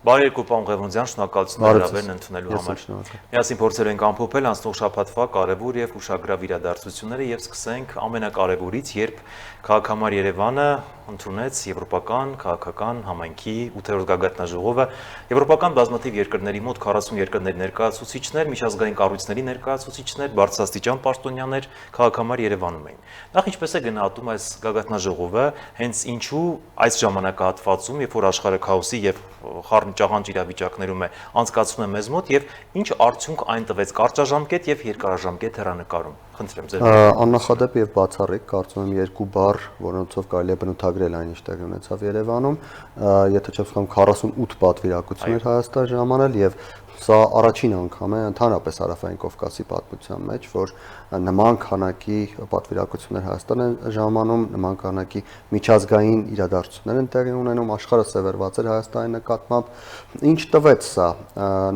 Բարի երկու պարոն Ղևոնդյան, շնորհակալություն հրավերն ընդունելու համար։ Միասին փորձել ենք ամփոփել անցնող շաբաթվա կարևոր եւ ուշագրավ իրադարձությունները եւ սկսենք ամենակարևորից, երբ քաղաքամար Երևանը ընդունեց Եվրոպական քաղաքական համայնքի 8-րդ գագաթնաժողովը եվրոպական բազմաթիվ երկրների մոտ 40 երկրների ներկայացուցիչներ, միջազգային կառույցների ներկայացուցիչներ, բարձրաստիճան պաշտոնյաներ քաղաքամար Երևանում էին։ Նախ ինչպես է գնահատում այս գագաթնաժողովը, հենց ինչու այս ժամանակահատվածում, երբ որ աշխարհը քաոսի եւ խառնճաղանճ իրավիճակներում է անցկացվում է մեզ մոտ եւ ինչ արդյունք այն տվեց կարճաժամկետ եւ երկարաժամկետ հեռանկարում։ Խնդրեմ ձեր։ Աննախադեպ եւ բացառիկ, կարծում եմ երկու բառ, որոնցով կարելի է բնութագրել այն ինչ տեղի ունեցավ Երևանում, եթե չեմ սխալվում 48 պատվիրակություններ Հայաստան ժամանել եւ սա առաջին անգամ է ընդհանրապես Հարավային Կովկասի պատմության մեջ, որ նման քանակի պատվիրակություններ Հայաստան են ժամանում, նման քանակի միջազգային իրադարձություններ են տեղի ունենում, աշխարհը սևեռված էր Հայաստանի նկատմամբ։ Ինչ տվեց սա։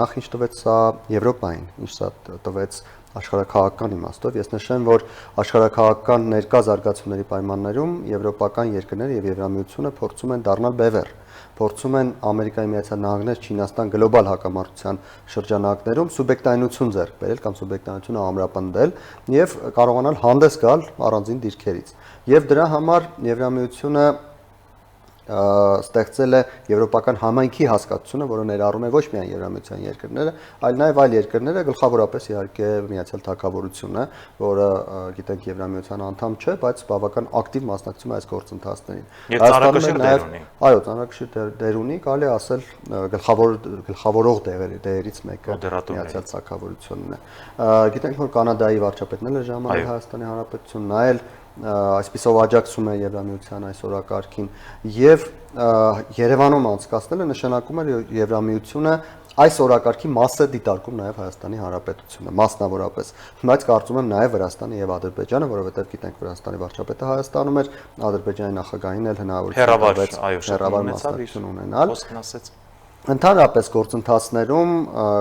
Նախ ինչ տվեց սա Եվրոպային, ինչ սա տվեց աշխարհաքաղաքական իմաստով։ Ես նշեմ, որ աշխարհաքաղաքական ներկա զարգացումների պայմաններում եվրոպական երկրները եւ Եվրամիությունը փորձում են դառնալ բևեռ, փորձում են Ամերիկայի Միացյալ Նահանգներ, Չինաստան գլոբալ հակամարտության շրջանակներում սուբյեկտայնություն ձեռք բերել կամ սուբյեկտայնությունը ամրապնդել եւ կարողանալ հանդես գալ առանձին դիրքերից։ Եվ դրա համար Եվրամիությունը ստեղծել է եվրոպական համայնքի հասկացությունը, որը ներառում է ոչ միայն Եվրամիության երկրները, այլ նաև այլ երկրները, գլխավորապես իհարկե Միացյալ Թագավորությունը, որը գիտենք Եվրամիության անդամ չէ, բայց բավական ակտիվ մասնակցում է այս գործընթացներին։ Հայաստանում նաև, այո, ծանրակշիռ դեր ունի, կարելի է ասել գլխավորող դերերից մեկը Միացյալ Թագավորությունն է։ Գիտենք, որ Կանադայի վարչապետն էլ է ժամանել Հայաստանի Հանրապետություն, նա էլ այսպիսով աջակցում է Եվրամիության այս օրակարգին եւ Երևանում անցկացնելը նշանակում է Եվրամիությունը այս օրակարգի մաս է դիտարկում նաև Հայաստանի Հանրապետությունը, մասնավորապես, բայց կարծում եմ նաև Վրաստանը եւ Ադրբեջանը, որովհետեւ գիտենք Վրաստանի վարչապետը Հայաստանում էր, Ադրբեջանի նախագահին էլ հնարավորություն հեռավար մասնակցություն ունենալ։ Ընդհանրապես գործընթացներում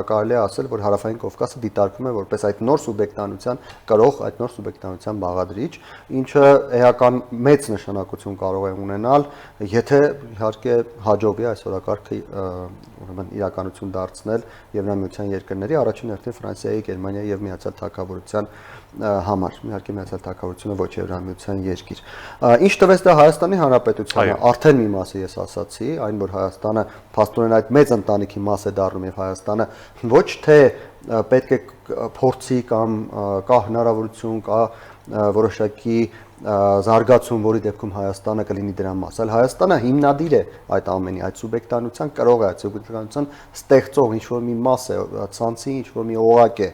կարելի է ասել, որ Հարավային Կովկասը դիտարկվում է որպես այդ նոր սուբյեկտանության կրող, այդ նոր սուբյեկտանության բաղադրիչ, ինչը էական մեծ նշանակություն կարող է ունենալ, եթե իհարկե հաջողվի այս օրակարգը ուրեմն իրականություն դարձնել Եվրամիության երկրների, առաջին հերթին Ֆրանսիայի, Գերմանիայի եւ Միացյալ Թագավորության համար, իհարկե Միացյալ Թագավորությունը ոչ Եվրամիության երկիր։ Ինչ տվեց դա Հայաստանի Հանրապետությանը, արդեն մի մասը ես ասացի, այն որ Հայաստանը փաստորեն այդ մեծ ընտանիքի մաս է դառնում եւ Հայաստանը ոչ թե պետք է փորձի կամ կա հնարավորություն, կա որոշակի զարգացում, որի դեպքում Հայաստանը կլինի դրա մաս, այլ Հայաստանը հիմնադիր է այդ ամենի, այդ սուբյեկտանության կրող է, այդ սուբյեկտանության ստեղծող ինչ-որ մի մաս է, ցանցի ինչ-որ մի օղակ է։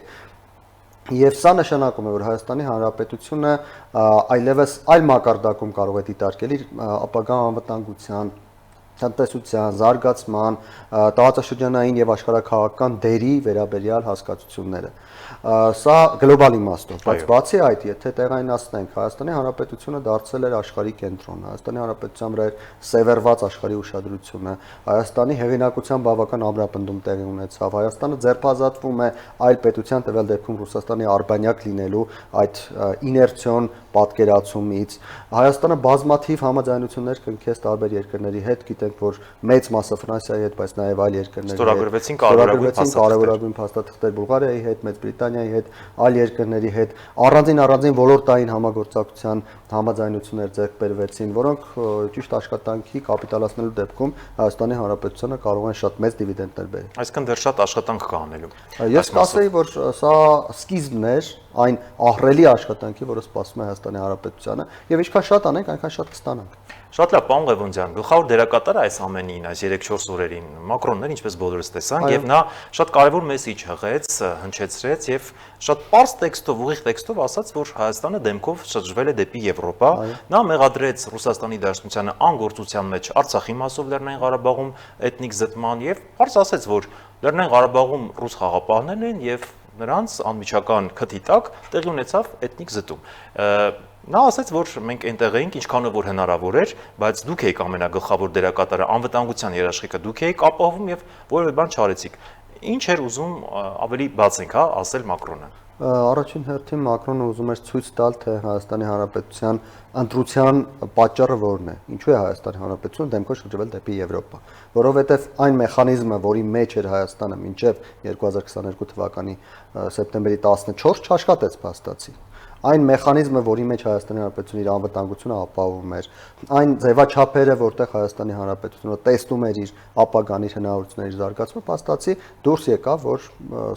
Եվ սա նշանակում է, որ Հայաստանի Հանրապետությունը այլևս այլ մակարդակում կարող է դիտարկել իր ապագա անվտանգության, տնտեսության, զարգացման, տարածաշրջանային եւ աշխարհաքաղաքական դերի վերաբերյալ հասկացությունները։ Սա գլոբալ իմաստով, բայց բացի այդ, եթե տեղայնացնենք, Հայաստանի Հանրապետությունը դարձել էր աշխարհի կենտրոնը, Հայաստանի Հանրապետության վրա սևեռված աշխարհի ուշադրությունը, Հայաստանի հեղինակության բավական ամրապնդում տեղի ունեցավ, Հայաստանը ձերբազատվում է այլ պետության, տվյալ դեպքում Ռուսաստանի արբանյակ լինելու այդ իներցիոն պատկերացումից, Հայաստանը բազմաթիվ համաձայնություններ կնքեց տարբեր երկրների հետ, գիտենք, որ մեծ մասը Ֆրանսիայի հետ, բայց նաև այլ երկրների հետ ստորագրվեցին կարևորագույն փաստաթղթեր Բուլղարիայի հետ, Մեծ Բրիտանիայի հետ, այլ երկրների հետ, առանձին ոլորտային համագործակցության համաձայնություններ ձեռք բերվեցին, որոնք ճիշտ աշխատանքի կապիտալացնելու դեպքում Հայաստանի Հանրապետությանը կարող են շատ մեծ դիվիդենդներ բերել։ Այսինքն դեռ շատ աշխատանք կա անելու։ Ես կասեի, որ սա սկիզբն էր այն ահռելի աշխատանքի, որը սպասվում է Հայաստանի Հանրապետությանը, եւ ինչքան շատ անենք, այնքան շատ կստանանք։ Շատ լավ, պարոն Ղևոնդյան, գլխավոր դերակատարը այս ամենին, այս 3-4 օրերին Մակրոնն էր, ինչպես բոլորս տեսանք, եւ նա շատ կարևոր մեսիջ հղեց, հնչեցրեց եւ շատ պարզ տեքստով, ուղիղ տեքստով ասաց, որ Հայաստանը դեմքով շրջվել է դեպի Եվրոպա։ Նա մեղադրեց Ռուսաստանի Դաշնությանը անգործության մեջ Արցախի մասով Լեռնային Ղարաբաղում էթնիկ զտման եւ պարզ ասաց, որ Լեռնային Ղարաբաղում ռուս խաղապահներն են եւ նրանց անմիջական քթի տակ տեղի ունեցավ էթնիկ զտում։ Նա ասաց, որ մենք այնտեղ էինք, ինչքանով որ հնարավոր էր, բայց դուք եք ամենագլխավոր դերակատարը, անվտանգության երաշխիքը դուք եք ապահովում եւ որևէ բան չարեցիք։ Ինչ էր ուզում ավելի բացենք, հա, ասել Մակրոնը։ Առաջին հերթին Մակրոնը ուզում էր ցույց տալ, թե Հայաստանի Հանրապետության ընտրության պատճառը որն է։ Ինչու է Հայաստանի Հանրապետությունը դեմքով շրջվել դեպի Եվրոպա, որովհետև այն մեխանիզմը, որի մեջ էր Հայաստանը մինչև 2022 թվականի սեպտեմբերի 14 չաշխատեց փաստացի։ Այն մեխանիզմը, որի մեջ Հայաստանի Հանրապետությունը իր անվտանգությունը ապահովում էր, այն ձևաչափերը, որտեղ Հայաստանի Հանրապետությունը տեսնում էր իր ապագան, իր հնարավորությունների զարգացումը, փաստացի դուրս եկավ, որ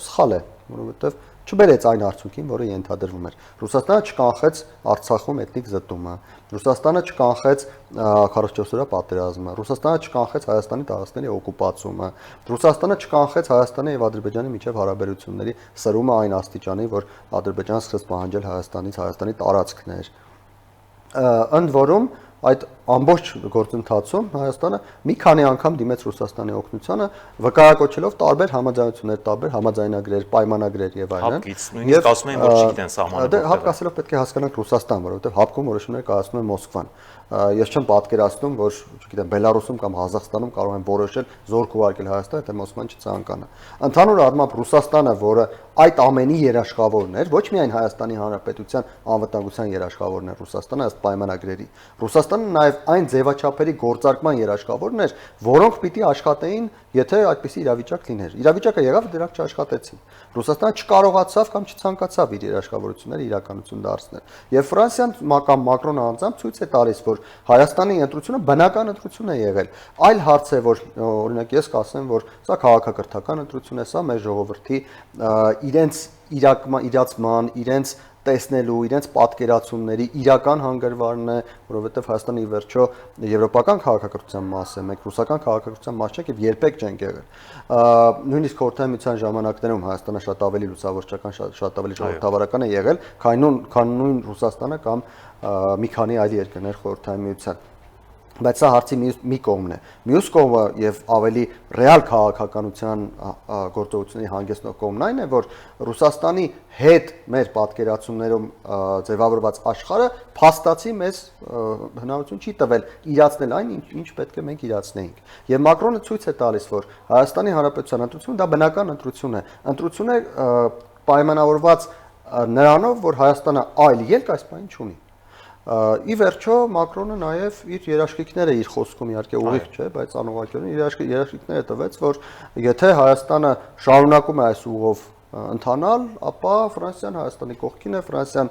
սխալ է, որովհետև չբերեց այն արդյունքին, որը ենթադրվում էր։ Ռուսաստանը չկանխեց Արցախում էթնիկ զտումը, Ռուսաստանը չկանխեց 44-օրյա պատերազմը, Ռուսաստանը չկանխեց Հայաստանի տարածքների օկուպացումը, Ռուսաստանը չկանխեց Հայաստանի եւ Ադրբեջանի միջև հարաբերությունների սրումը այն աստիճանի, որ Ադրբեջանը սկսեց պահանջել Հայաստանից Հայաստանի տարածքներ։ Ընդ որում այդ ամբողջ գործընթացում Հայաստանը մի քանի անգամ դիմեց Ռուսաստանի օգնությանը, վկայակոչելով տարբեր համաձայնություններ, տարբեր համաձայնագրեր, պայմանագրեր եւ այլն։ Հապկից նույնիսկ ասում են, որ չգիտեն սահմանը։ Դե հապկ ասելով պետք է հասկանանք Ռուսաստան, որովհետեւ հապկում որոշումներ կայացնում է Մոսկվան։ Ես չեմ պատկերացնում, որ, չգիտեմ, Բելարուսում կամ Ղազախստանում կարող են որոշել զորք ուղարկել Հայաստան, եթե Մոսկվան չցանկանա։ Ընդհանուր առմամբ Ռուսաստանը, որը այդ ամենի երաշխավորն էր, ոչ միայն Հայաստանի Հանրապետության անվտանգության երաշխավորն էր Ռուսաստանը ըստ պայմանագրերի։ Ռուսաստանը նաև այն ձևաչափերի գործարկման երաշխավորն էր, որոնք պիտի աշխատեին, եթե այդպիսի իրավիճակ լիներ։ Իրավիճակը եղավ, դրանք չաշխատեցին։ Ռուսաստանը չկարողացավ կամ չցանկացավ իր երաշխավորությունները իրականություն դարձնել։ Եվ Ֆրանսիան կամ Մակրոնը անձամբ ցույց է տալիս, որ Հայաստանի ընտրությունը բնական ընտրություն է եղել։ Այլ հարց է, որ օրինակ ես կասեմ, որ սա քաղաքակրթական ընտրություն է, սա մեր ժողովրդի իրենց իրացման, իրենց տեսնելու, իրենց պատկերացումների իրական հանգրվարն է, որովհետև Հայաստանը ի վերջո եվրոպական քաղաքակրթության մաս է, մենք ռուսական քաղաքակրթության մաս չենք եւ երբեք չենք եղել։ Նույնիսկ Խորհրդային Միության ժամանակներում Հայաստանը շատ ավելի լուսավորչական, շատ ավելի ժողովրդավարական է եղել, քան նույն Ռուսաստանը կամ մի քանի այլ երկրներ Խորհրդային Միության։ Բայց սա հարցի մի կողմն է։ Մյուս կողմը եւ ավելի ռեալ քաղաքականության գործողությունների հանգեցնող կողմն այն է, որ Ռուսաստանի հետ մեր պատկերացումներում ձևավորված աշխարհը փաստացի մեզ հնարավորություն չի տվել իրացնել այն, ինչ պետք է մենք իրացնեինք։ Եվ Մակրոնը ցույց է տալիս, որ Հայաստանի Հանրապետության ընտրությունը դա բնական ընտրություն է։ Ընտրություն է պայմանավորված նրանով, որ Հայաստանը այլ ելք այս բանին չունի։ Ի վերջո Մակրոնը նաև իր երաշխիքները իր խոսքում իհարկե ուղիղ չէ, բայց անուղղակիորեն երաշխիքները տվեց, որ եթե Հայաստանը շարունակում է այս ուղով ընթանալ, ապա Ֆրանսիան Հայաստանի կողքին է, Ֆրանսիան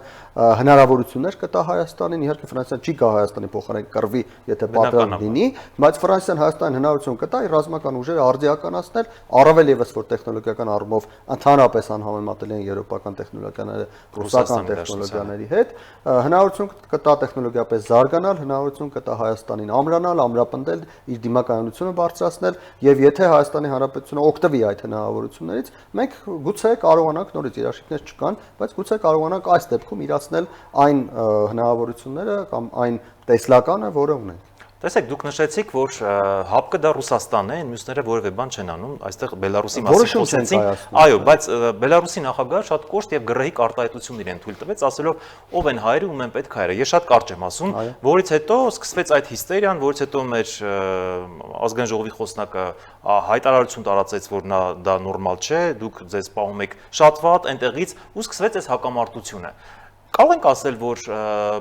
հնարավորություններ կտա Հայաստանին, իհարկե Ֆրանսիան չի գա Հայաստանի փոխարեն կռվի, եթե պատրաստ լինի, բայց Ֆրանսիան Հայաստանին հնարավորություն կտա իր ռազմական ուժերը արդիականացնել, առավել եւս որ տեխնոլոգիական առումով ընդհանրապես անհամեմատելի են եվրոպական տեխնոլոգիաները ռուսական տեխնոլոգիաների հետ, հնարավորություն կտա տեխնոլոգիապես զարգանալ, հնարավորություն կտա Հայաստանին ամրանալ, ամրապնդել, իր դիմակայունությունը բարձրացնել, եւ եթե Հայաստանի Հանրապետությունը օգտվի այդ հնարավորություններից, մենք գուցե կարողանանք նորից երաշխիքներ չկան, բայց գուցե կարողանանք այս դեպքում իրացնել այն հնարավորությունները կամ այն տեսլականը, որը ունենք։ Տեսեք, դուք նշեցիք, որ հապկը դա Ռուսաստանն է, մյուսները որևէ բան չեն անում, այստեղ Բելարուսի մասին խոսեցին։ Այո, բայց Բելարուսի նախագահը շատ կոշտ եւ գրեհիկ արտահայտություն իրեն թույլ տվեց, ասելով ով են հայերը, ում են պետք հայերը։ Ես շատ կարճ եմ ասում, որից հետո սկսվեց այդ հիստերիան, որից հետո մեր ազգային ժողովի խոսնակը հայտարարություն տարածեց, որ դա նորմալ չէ, դուք ձեզ պահում եք շատ վատ այնտեղից ու սկսվեց այս հակամարտությունը։ Կարող ենք ասել, որ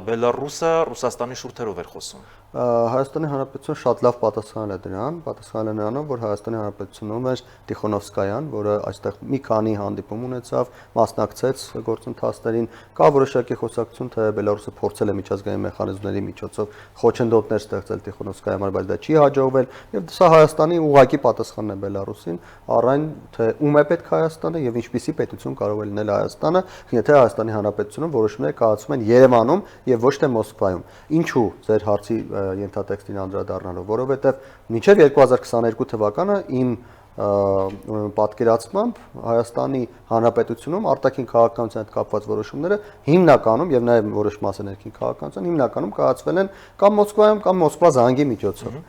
Բելարուսը Ռուսաստանի շուրթերով էր խոսում։ Հայաստանի Հանրապետությունը շատ լավ պատասխանել է դրան, պատասխանել է նրանով, որ Հայաստանի Հանրապետությունում էր Տիխոնովսկայան, որը այստեղ մի քանի հանդիպում ունեցավ, մասնակցեց գործընթացներին, կա որոշակի խոսակցություն, թե Բելարուսը փորձել է միջազգային մեխանիզմների միջոցով խոչընդոտներ ստեղծել Տիխոնովսկայի համար, բայց դա չի հաջողվել, եւ սա Հայաստանի ուղղակի պատասխանն է Բելարուսին, առայն թե ում է պետք Հայաստանը եւ ինչպիսի պետություն կարող է լինել Հայաստանը, եթե Հայաստանի Հանրապետությունում որոշումներ կայացվում են Երևանում եւ ոչ թե Մոսկվայում։ Ինչու ձեր հարցի ենթատեքստին անդրադառնալով, որովհետև մինչև 2022 թվականը իմ պատկերացմամբ Հայաստանի Հանրապետությունում արտաքին քաղաքականության հետ կապված որոշումները հիմնականում եւ նաեւ որոշ մասը ներքին քաղաքականության հիմնականում կայացվել են կամ Մոսկվայում կամ Մոսկվա զանգի միջոցով։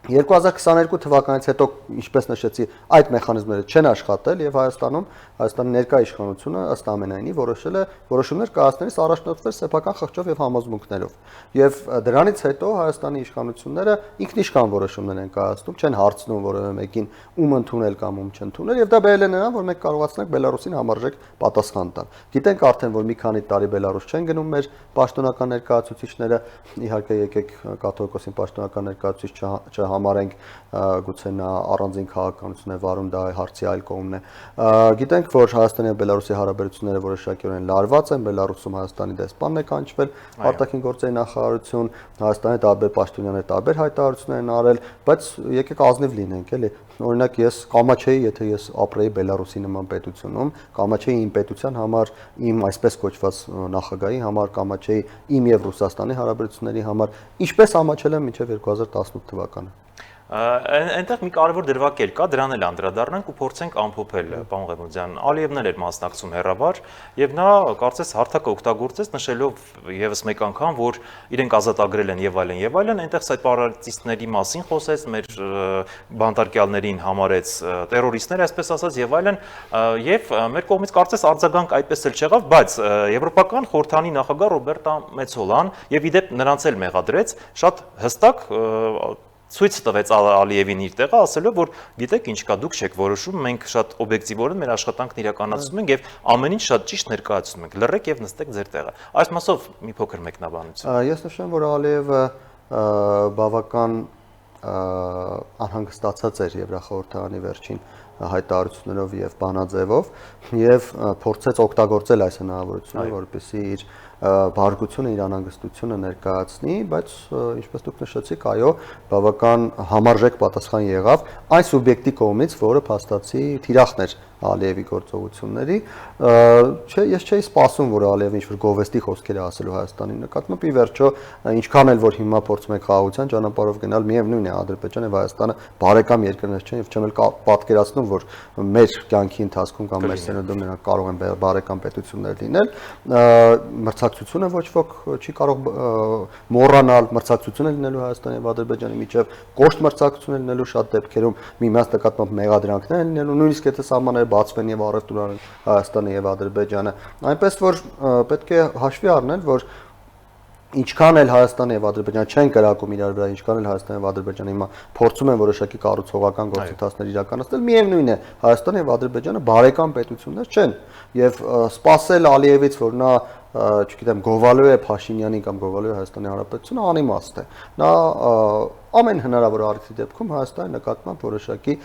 2022 թվականից հետո, ինչպես նշեցի, այդ մեխանիզմները չեն աշխատել եւ Հայաստանի ներկա իշխանությունը ըստ ամենայնի որոշել է որոշումներ կայացնելիս առաջնորդվել սեփական խղճով եւ համոզմունքներով։ Եվ դրանից հետո Հայաստանի իշխանությունները ինքնիշխան որոշումներ են կայացնում, չեն հարցնում որևէ մեկին ում ընդունել կամ ում չընդունել, եւ դա բերել է նրան, որ մենք կարողացնենք Բելարուսին համարժեք պատասխան տալ։ Գիտենք արդեն, որ մի քանի տարի Բելարուս չեն գնում մեր պաշտոնական ներկայացուցիչները, իհարկե եկեք կաթողիկոսին պաշտոնական ներկայացուցիչ համարենք, գուցե նա առանձին քաղաքականություն է վարում, դա հարցի այլ կողմն է։ Գիտենք, որ Հայաստանի եւ Բելարուսի հարաբերությունները որոշակիորեն լարված են, Բելարուսում Հայաստանի դեսպանն է կանչվել, արտաքին գործերի նախարարություն, Հայաստանի տարբեր պաշտոնյաներ տարբեր հայտարարություններ են արել, բայց եկեք ազնիվ լինենք, էլի։ Օրինակ ես կամաչեի, եթե ես ապրեի Բելարուսի նման պետությունում, կամաչեի իմ պետության համար, իմ այսպես կոչված նախագահի համար, կամաչեի իմ եւ Ռուսաստանի հարաբերությունների համար, ինչպես ամաչել եմ մինչև 2018 թվականը։ Այնտեղ մի կարևոր դրվագ կա, դրան էլ անդրադառնանք ու փորձենք ամփոփել, պարոն Ղեմոնդյան, Ալիևն էլ էր մասնակցում հեռավար, եւ նա կարծես հարթակը օգտագործեց նշելով եւս մեկ անգամ, որ իրենք ազատագրել են եւ այլն, այնտեղ սեպարատիստների մասին խոսեց, մեր բանտարկյալներին համարեց տերորիստներ, այսպես ասած եւ այլն, եւ մեր կողմից կարծես արձագանք այդպես էլ չեղավ, բայց Եվրոպական խորհրդանի նախագահ Ռոբերտա Մեցոլան եւ իդեպ նրանց էլ մեղադրեց, շատ հստակ ցույց տվեց Ալիևին իր տեղը, ասելով, որ գիտեք ինչ կա, դուք չեք որոշում, մենք շատ օբյեկտիվորեն մեր աշխատանքն իրականացնում ենք եւ ամեն ինչ շատ ճիշտ ներկայացնում ենք, լռեք եւ նստեք ձեր տեղը։ Այս մասով մի փոքր մեկնաբանություն։ Ես նշեմ, որ Ալիևը բավական անհանգստացած էր Եվրախորհրդարանի վերջին հայտարարություններով եւ բանաձևով եւ փորձեց օգտագործել այս հնարավորությունը, որպեսզի իր բարգությունը, իր անհանգստությունը ներկայացնի, բայց ինչպես դուք նշեցիք, այո, բավական համարժեք պատասխան եղավ այն սուբյեկտի կողմից, որը փաստացի թիրախն էր Ալիևի գործողությունների, ես չէի սպասում, որ Ալիևը ինչ-որ գովեստի խոսքեր է ասելու Հայաստանի նկատմամբ, ի վերջո, ինչքան էլ որ հիմա փորձում ենք խաղաղության ճանապարհով գնալ, միևնույն է Ադրբեջանը եւ Հայաստանը բարեկամ երկրներ չեն եւ չեմ էլ պատկերացնում, որ մեր կյանքի ընթացքում կամ մեր սերունդում նրանք կարող են բարեկամ պետություններ լինել, մրցակցությունը ոչ ոք չի կարող մոռանալ, մրցակցությունը լինելու Հայաստանի եւ Ադրբեջանի միջեւ, կոշտ մրցակցությունը լինելու շատ դեպքերում միմյանց նկատմամբ մեղադրանքներ լինելու, նույնիսկ եթե սահմանները բացվեն եւ առևտուր անեն Հայաստանը եւ Ադրբեջանը, այնպես որ պետք է հաշվի առնել, որ ինչքան էլ Հայաստանը եւ Ադրբեջանը չեն կրակում իրար վրա, ինչքան էլ Հայաստանը եւ Ադրբեջանը հիմա փորձում են որոշակի կառուցողական գործընթացներ իրականացնել, միևնույն է Հայաստանը եւ Ադրբեջանը բարեկամ պետություններ չեն եւ սпасել Ալիևից, որ նա չգիտեմ գովալու է Փաշինյանին կամ գովալու է Հայաստանի Հանրապետությունը անիմաստ է։ Նա ամեն հնարավոր առիթի դեպքում Հայաստանի նկատմամբ որոշակի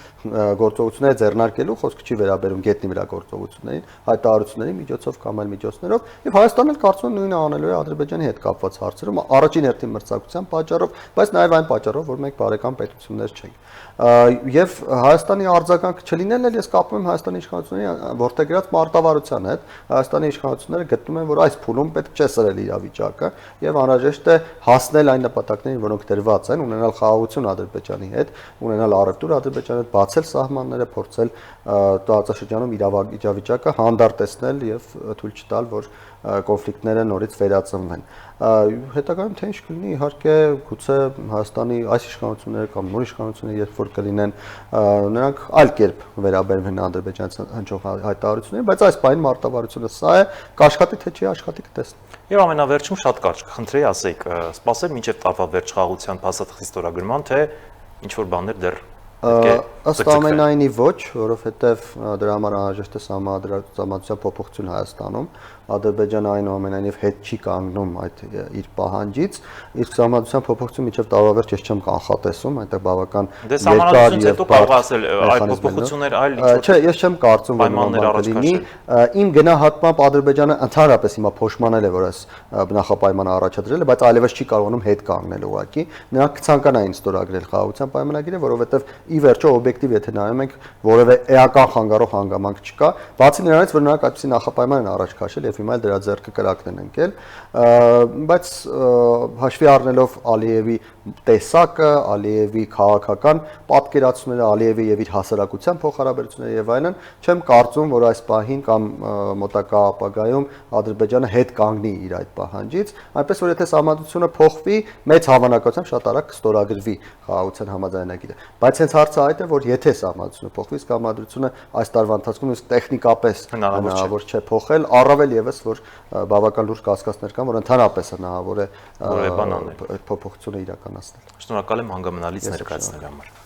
գործողություններ ձեռնարկելու խոսքը չի վերաբերում գետնի վրա գործողություններին, հայտարարությունների միջոցով կամ այլ միջոցներով, եւ Հայաստանը էլ կարծում եմ նույնը անելու է Ադրբեջանի հետ կապված հարցերում, առաջին հերթին մրցակցության պատճառով, բայց նաեւ այն պատճառով, որ մենք բարեկամ պետություններ չենք։ Եվ Հայաստանի արձագանք չլինելն էլ ես կապում եմ Հայաստանի իշխանությունների ворթեգրած մարտավարության հետ, Հայաստանի իշխանությունները գտնում են, որ այս փուլում պետք չէ սրել իրավիճակը եւ անհրաժեշտ է հասնել այն նպատակներին, որոնք դրված են, ունենալ խաղաղություն Ադրբեջանի հետ, ունենալ առևտուր Ադրբեջանի հետ, բացել սահմանները, փորձել տարածաշրջանում իրավիճակը հանդարտեցնել եւ թույլ չտալ, որ կոնֆլիկտները նորից վերածնվեն։ Հետագայում թե ինչ կլինի, իհարկե, գուցե Հայաստանի այս իշխանությունները կամ նոր իշխանությունները, երբ որ կլինեն, նրանք այլ կերպ վերաբերվեն Ադրբեջանից հնչող հայտարարություններին, բայց այս բանի մարտավարությունը սա է, կաշխատի թե չի աշխատի կտեսնենք։ Եվ ամենավերջում շատ կարճ կխնդրեի ասեիք, սպասել մինչև տարվա վերջ խաղաղության փաստաթղթի ստորագրման, թե ինչ որ բաներ դեռ ըստ ամենայնի ոչ, որովհետև դրա համար անհրաժեշտ է սահմանադրության փոփոխություն Հայաստանում, Ադրբեջանը այնուամենայնիվ հետ չի կանգնում այդ իր պահանջից, իսկ սահմանադրության փոփոխություն մինչև տարվա վերջ ես չեմ կանխատեսում, այնտեղ բավական երկար եւ կարող ասել այդ փոփոխություններ այլ ինչ-որ չէ, ես չեմ կարծում, որ լինի, իմ գնահատմամբ Ադրբեջանը ընդհանրապես հիմա փոշմանել է, որ այս նախապայմանը առաջադրել է, բայց այլևս չի կարողանում հետ կանգնել ուղղակի, նրանք կցանկանային ստորագրել խաղաղության պայմանագիրը, որովհետև ի վերջո օբյեկտիվ, եթե նայում ենք, որևէ էական խանգարող հանգամանք չկա, բացի նրանից, որ նրանք այդպիսի նախապայման են առաջ քաշել եւ հիմա էլ դրա ձեռքը կրակն են ընկել, բայց հաշվի առնելով Ալիևի տեսակը, Ալիևի քաղաքական պատկերացումները, Ալիևի եւ իր հասարակության փոխհարաբերությունները եւ այլն, չեմ կարծում, որ այս պահին կամ մոտակա ապագայում Ադրբեջանը հետ կանգնի իր այդ պահանջից, այնպես որ եթե սահմանադրությունը փոխվի, մեծ հավանականությամբ շատ արագ կստորագրվի խաղաղության համաձայնագիրը։ Բայց հենց հարցը այդ է, որ եթե սահմանադրությունը փոխվի, իսկ համաձայնությունը այս տարվա ընթացքում իսկ տեխնիկապես հնարավոր չէ փոխել, առավել եւս որ բավական լուրջ կասկածներ կան, որ ընդհանրապես հնարավոր է փոփոխությունը իրականացնել։ Շնորհակալ եմ հանգամանալից ներկայացնելու համար։